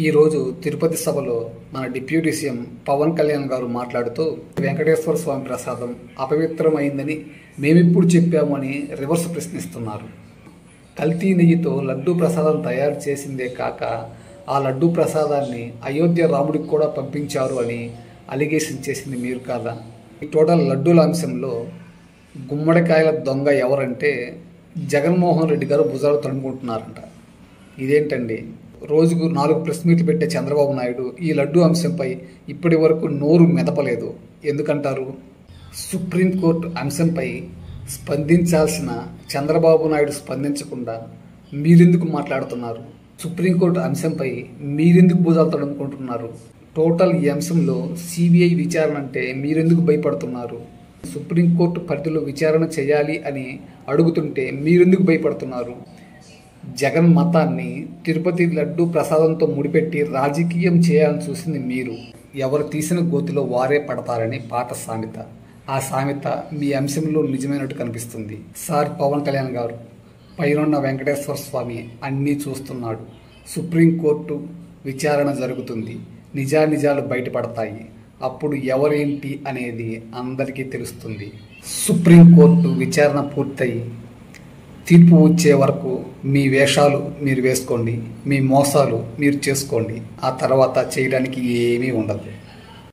ఈరోజు తిరుపతి సభలో మన డిప్యూటీ సీఎం పవన్ కళ్యాణ్ గారు మాట్లాడుతూ వెంకటేశ్వర స్వామి ప్రసాదం అపవిత్రమైందని మేమిప్పుడు చెప్పాము అని రివర్స్ ప్రశ్నిస్తున్నారు. కల్తీ నెయ్యితో లడ్డూ ప్రసాదం తయారు చేసిందే కాక ఆ లడ్డూ ప్రసాదాన్ని అయోధ్య రాముడికి కూడా పంపించారు అని అలిగేషన్ చేసింది మీరు కాదా? ఈ టోటల్ లడ్డూల అంశంలో గుమ్మడికాయల దొంగ ఎవరంటే జగన్మోహన్ రెడ్డి గారు భుజాలు తడుముకుంటున్నారంట. ఇదేంటండి, రోజుకు 4 ప్రెస్ మీట్లు పెట్టే చంద్రబాబు నాయుడు ఈ లడ్డూ అంశంపై ఇప్పటి వరకు నోరు మెదపలేదు. ఎందుకంటారు? సుప్రీంకోర్టు అంశంపై స్పందించాల్సిన చంద్రబాబు నాయుడు స్పందించకుండా మీరెందుకు మాట్లాడుతున్నారు? సుప్రీంకోర్టు అంశంపై మీరెందుకు భుజాలు తడుముకుంటున్నారు? టోటల్ ఈ అంశంలో సిబిఐ విచారణ అంటే మీరెందుకు భయపడుతున్నారు? సుప్రీంకోర్టు పరిధిలో విచారణ చేయాలి అని అడుగుతుంటే మీరెందుకు భయపడుతున్నారు? జగన్ మతాన్ని తిరుపతి లడ్డూ ప్రసాదంతో ముడిపెట్టి రాజకీయం చేయాలని చూసింది మీరు. ఎవరు తీసిన గోతిలో వారే పడతారని పాత సామెత. ఆ సామెత మీ అంశంలో నిజమైనట్టు కనిపిస్తుంది. సార్ పవన్ కళ్యాణ్ గారు, పైనున్న వెంకటేశ్వర స్వామి అన్నీ చూస్తున్నాడు. సుప్రీంకోర్టు విచారణ జరుగుతుంది. నిజానిజాలు బయటపడతాయి. అప్పుడు ఎవరేంటి అనేది అందరికీ తెలుస్తుంది. సుప్రీంకోర్టు విచారణ పూర్తయి తీర్పు వచ్చే వరకు మీ వేషాలు మీరు వేసుకోండి, మీ మోసాలు మీరు చేసుకోండి. ఆ తర్వాత చేయడానికి ఏమీ ఉండదు.